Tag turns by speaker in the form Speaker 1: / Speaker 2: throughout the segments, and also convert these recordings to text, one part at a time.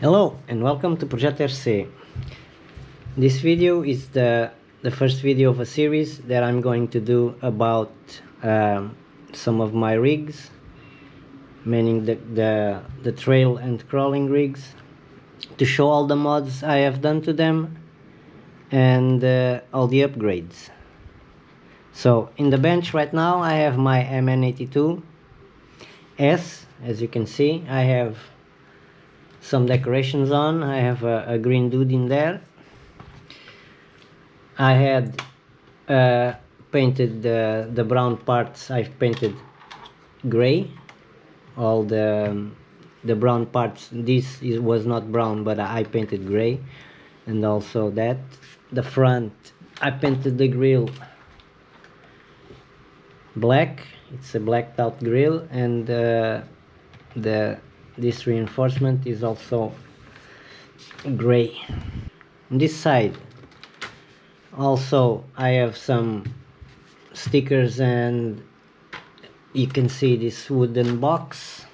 Speaker 1: Hello and welcome to Project RC. This video is the first video of a series that I'm going to do about some of my rigs, meaning the trail and crawling rigs, to show all the mods I have done to them and all the upgrades. So in the bench right now I have my MN82s, as you can see. I have some decorations on. I have a green dude in there. I had painted the brown parts. I've painted gray. All the brown parts, was not brown, but I painted gray. And also that the front, I painted the grill black. It's a blacked out grill, and this reinforcement is also gray. On this side also I have some stickers, and you can see this wooden box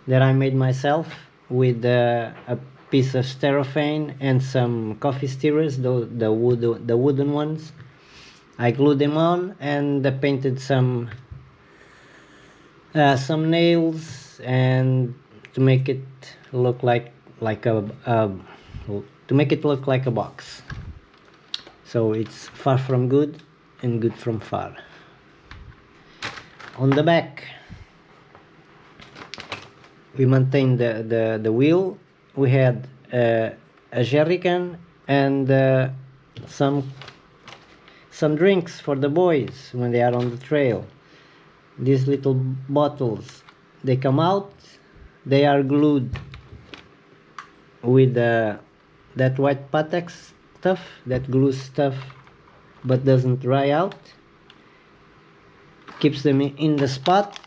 Speaker 1: that I made myself with a piece of styrofoam and some coffee stirrers, the wooden ones. I glued them on and painted some nails, and to make it look like a box. So it's far from good and good from far. On the back we maintained the wheel. We had a jerrycan and some drinks for the boys when they are on the trail. These little bottles, they come out, they are glued with that white Patex stuff, that glue stuff, but doesn't dry out, keeps them in the spot,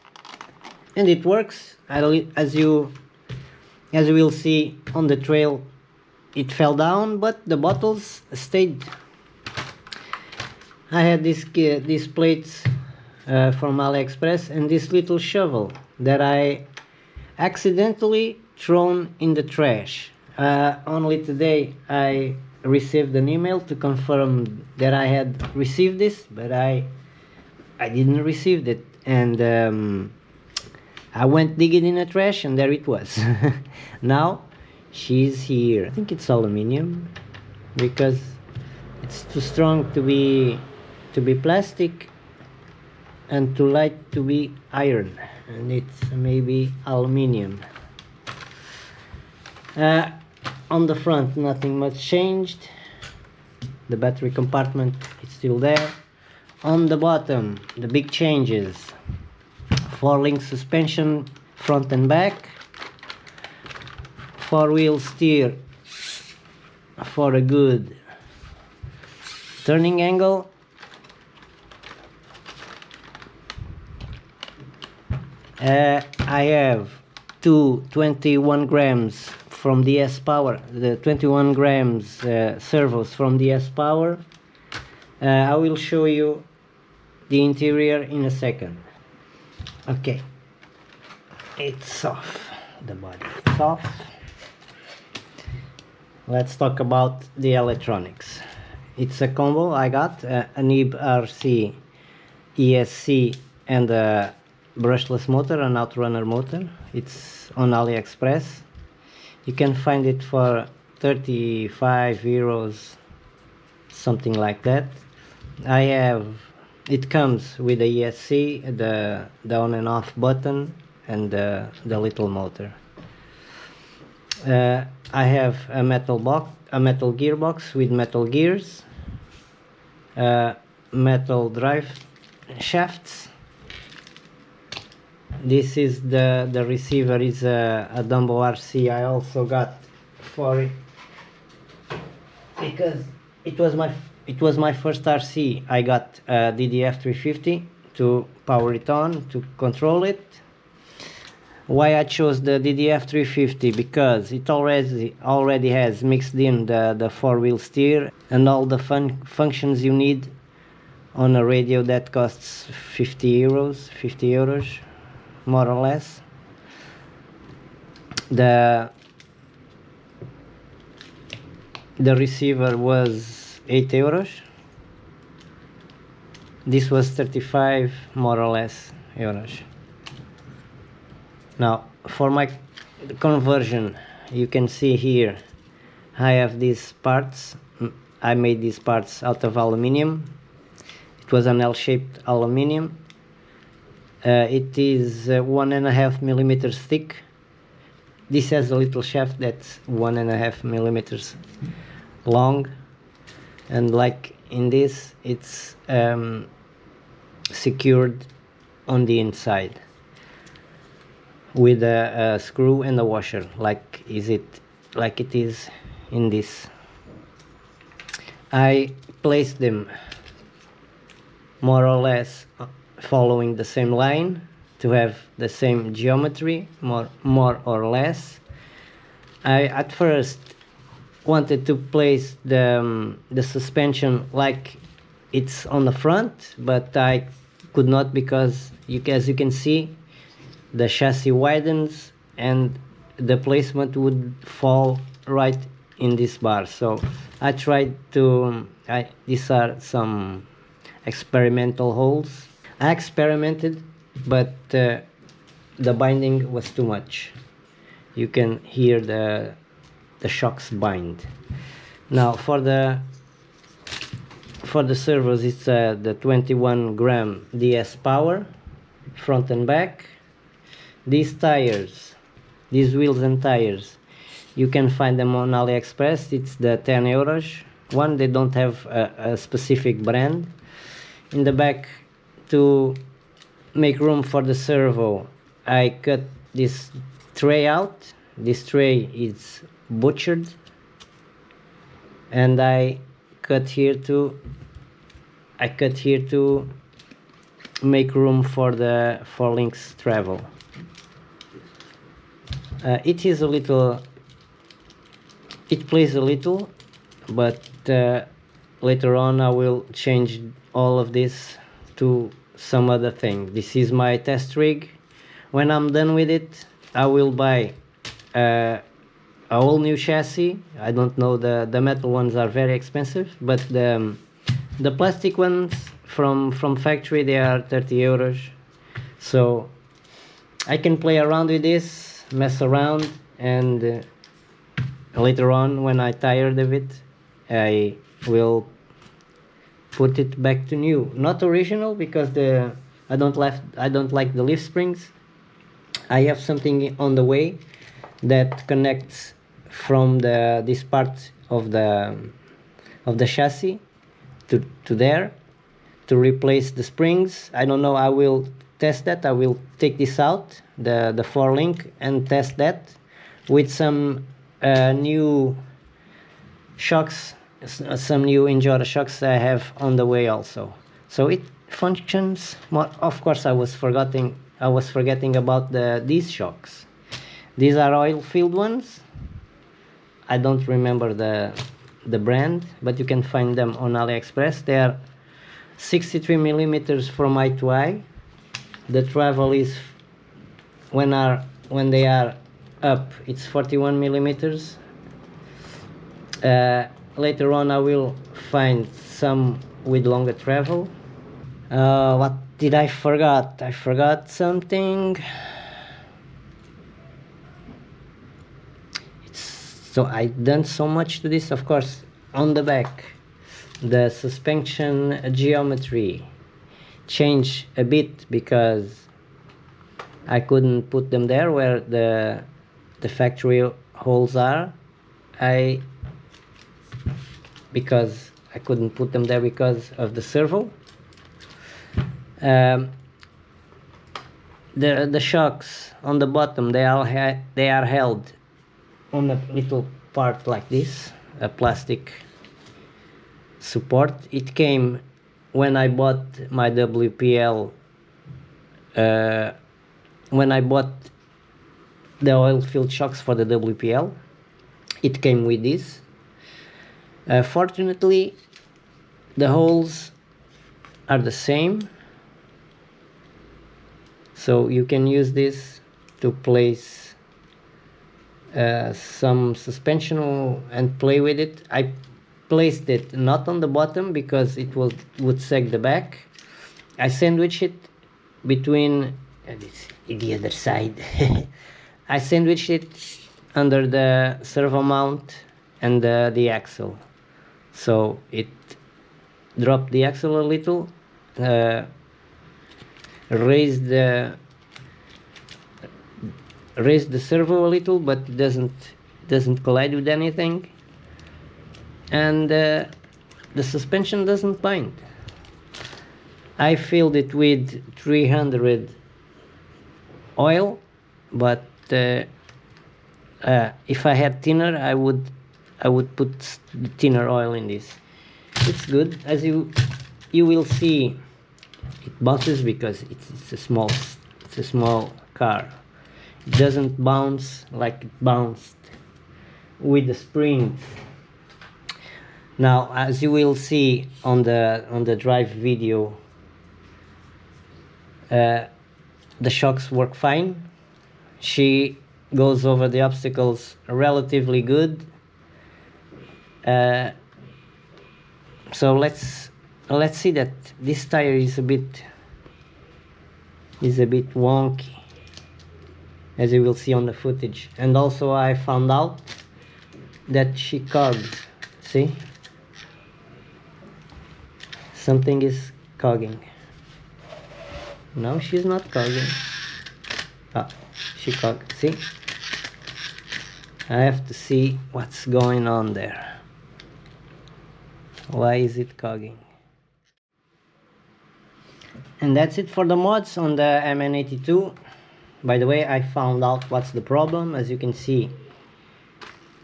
Speaker 1: and it works. As you will see on the trail, it fell down, but the bottles stayed. I had these plates from AliExpress, and this little shovel that I accidentally thrown in the trash. Only today I received an email to confirm that I had received this, but I didn't receive it, and I went digging in the trash, and there it was. Now she's here. I think it's aluminium because it's too strong to be plastic and too light to be iron, and it's maybe aluminium. On the front, nothing much changed. The battery compartment is still there. On the bottom, the big changes: 4-link suspension front and back, 4-wheel steer for a good turning angle, I have two 21 grams from the S-Power, the 21 grams servos from the S-Power. I will show you the interior in a second. Okay, it's off, the body is off. Let's talk about the electronics. It's a combo. I got a NIB RC ESC and a brushless motor, an outrunner motor. It's on AliExpress. You can find it for 35 euros, something like that. It comes with the ESC, the on and off button, and the little motor. I have a metal gearbox with metal gears, metal drive shafts. This is the receiver is a Dumbo RC. I also got for it because it was my first RC. I got a DDF 350 to power it on, to control it. Why I chose the DDF 350? Because it already has mixed in the 4-wheel steer and all the functions you need on a radio that costs 50 euros more or less. The the receiver was 8 euros. This was 35 more or less euros. Now for my conversion, you can see here I have these parts. I made these parts out of aluminium. It was an L-shaped aluminium. It is 1.5 millimeters thick. This has a little shaft that's 1.5 millimeters long, and like in this, it's secured on the inside with a screw and a washer, like it is in this. I placed them more or less following the same line to have the same geometry, more or less. I at first wanted to place the suspension like it's on the front, but I could not, because as you can see, the chassis widens and the placement would fall right in this bar. So I tried to, these are some experimental holes. I experimented, but the binding was too much. You can hear the shocks bind. Now for the servos, it's the 21 gram DS power, front and back. These tires, these wheels and tires, you can find them on AliExpress. It's the 10 euros one. They don't have a specific brand. In the back, to make room for the servo, I cut this tray out. This tray is butchered, and I cut here to make room for the 4-links travel. It is a little, it plays a little, but later on I will change all of this to some other thing. This is my test rig. When I'm done with it, I will buy a whole new chassis. I don't know, the metal ones are very expensive, but the plastic ones from factory, they are 30 euros. So I can play around with this, mess around, and later on, when I tired of it, I will put it back to new. Not original, because I don't like the leaf springs. I have something on the way that connects from this part of the chassis to there, to replace the springs. I don't know, I will test that. I will take this out, the 4-link, and test that with some new shocks, some new Injora shocks I have on the way also. So it functions more. Of course, I was forgetting about these shocks. These are oil-filled ones. I don't remember the brand, but you can find them on AliExpress. They are 63 millimeters from eye to eye. The travel is, when they are up, it's 41 millimeters. Later on I will find some with longer travel. What did I forgot? I forgot something. So I done so much to this. Of course, on the back, the suspension geometry changed a bit, because I couldn't put them there where the factory holes are. Because I couldn't put them there because of the servo. The shocks on the bottom, they are held on a little part like this, a plastic support. It came when I bought my WPL, when I bought the oil-filled shocks for the WPL, it came with this. Fortunately, the holes are the same, so you can use this to place some suspension and play with it. I placed it not on the bottom because it would sag the back. I sandwiched it between the other side. I sandwiched it under the servo mount and the axle, so it dropped the axle a little, raised the servo a little, but it doesn't collide with anything, and the suspension doesn't bind. I filled it with 300 oil, but if I had thinner, I would put thinner oil in this. It's good. As you will see, it bounces because it's a small car. It doesn't bounce like it bounced with the springs. Now, as you will see on the drive video, the shocks work fine. She goes over the obstacles relatively good. So let's see that this tire is a bit wonky, as you will see on the footage. And also I found out that she cogs. See? Something is cogging. No, she's not cogging. Ah, she cogged. See? I have to see what's going on there. Why is it cogging? And that's it for the mods on the MN82. By the way, I found out what's the problem. As you can see,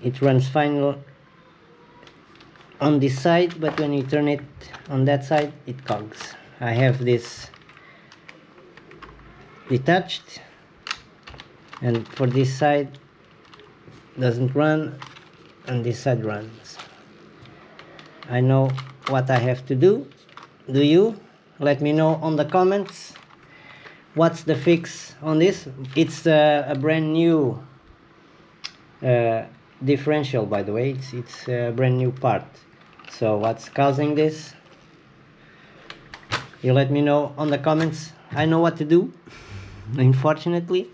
Speaker 1: it runs fine on this side, but when you turn it on that side, it cogs. I have this detached, and for this side doesn't run, and this side runs. I know what I have to do. Do you? Let me know on the comments what's the fix on this. It's a brand new differential, by the way. It's a brand new part. So what's causing this? You let me know on the comments. I know what to do, unfortunately.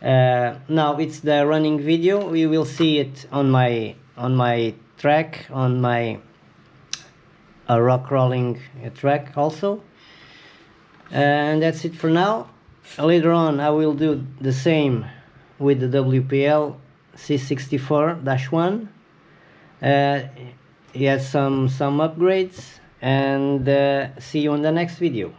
Speaker 1: Now it's the running video. We will see it on my track, on my rock crawling track also. And that's it for now. Later on I will do the same with the WPL C64-1. It has some upgrades, and see you on the next video.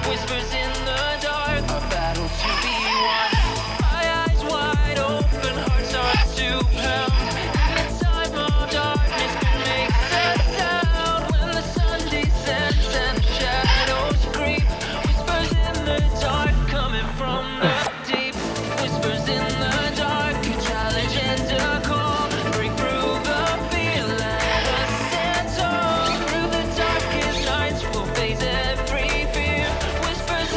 Speaker 2: whispers in the dark, a battle to be won. My eyes wide open, heart starts to pound. In the time of darkness, it makes a sound. When the sun descends and the shadows creep, whispers in the dark coming from the deep. Whispers in the dark, a challenge and a call. Break through the fear, let us stand tall. Through the darkest nights, we'll face every fear. Whispers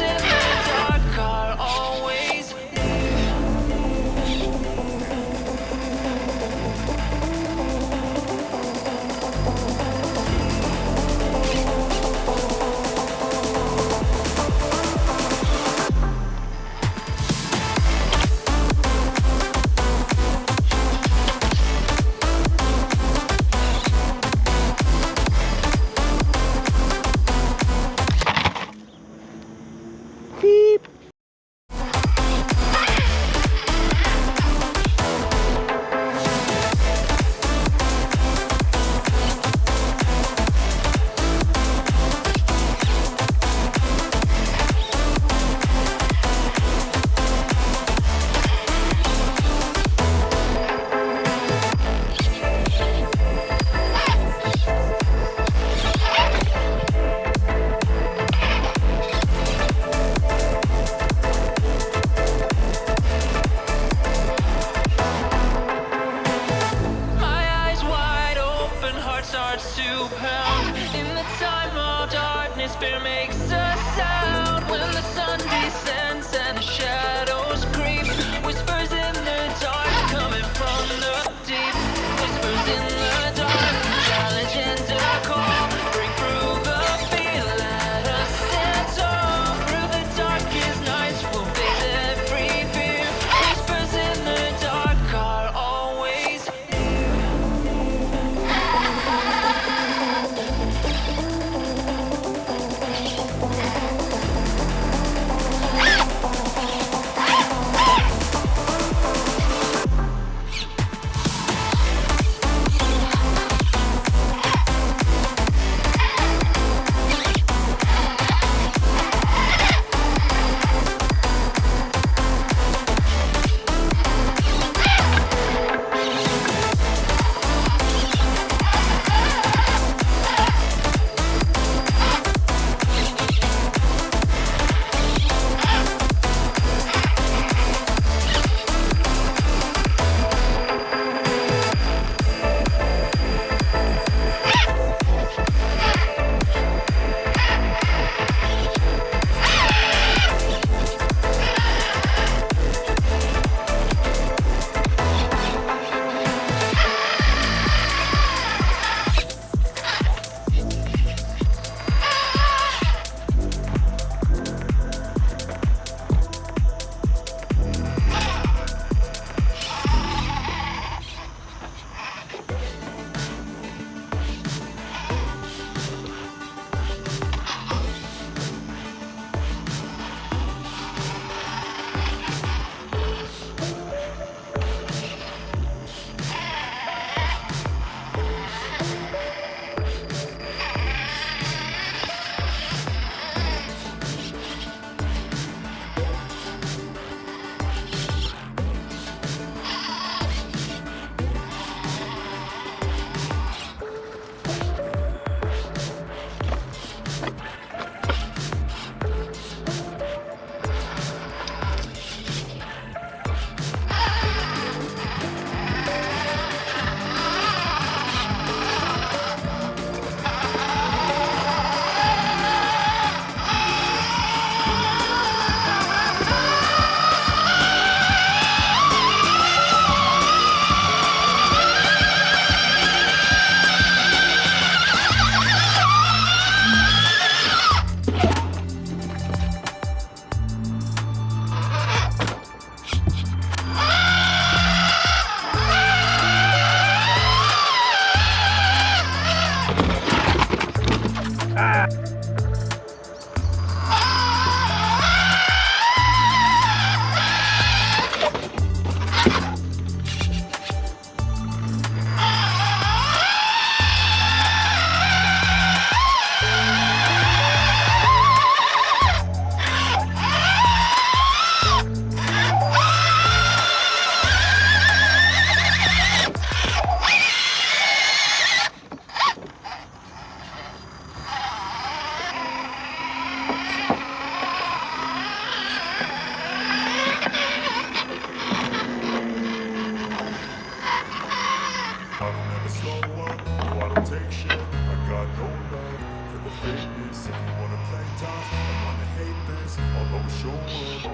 Speaker 3: I'll always show up.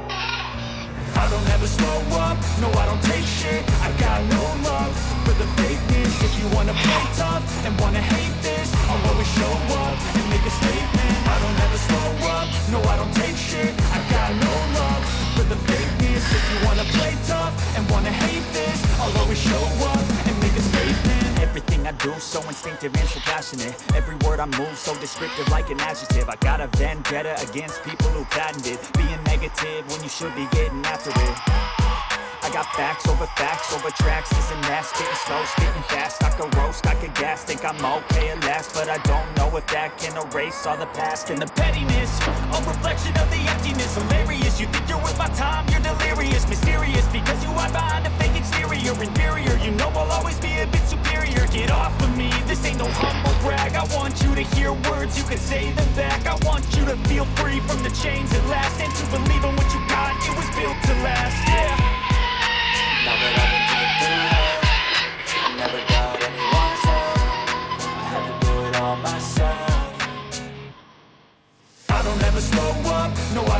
Speaker 3: I don't ever slow up, no I don't take shit. I got no love for the fakeness. If you wanna play tough and wanna hate this, I'll always show up and make a statement. I don't ever slow up, no I don't take shit. I got no love for the fakeness. If you wanna play tough and wanna hate this, I'll always show up and make a statement.
Speaker 4: Everything I do, so instinctive and so passionate. Every word I move, so descriptive like an adjective. I got a vendetta against people who patented being negative when you should be getting after it. I got facts over tracks, this and that. Spitting slow, spitting fast, I could roast, I could gas. Think I'm okay at last, but I don't know if that can erase all the past. And the pettiness, a reflection of the emptiness. Hilarious, you think you're worth my time, you're delirious. Mysterious, because you hide behind a fake exterior. Inferior, you know I'll always be a bit superior. Get off of me, this ain't no humble brag. I want you to hear words, you can say them back. I want you to feel free from the chains at last, and to believe in what you got, it was built to last, yeah.
Speaker 5: Now that I've been through hell, I never got anyone's help. I had to do it all myself.
Speaker 3: I don't ever slow up, no I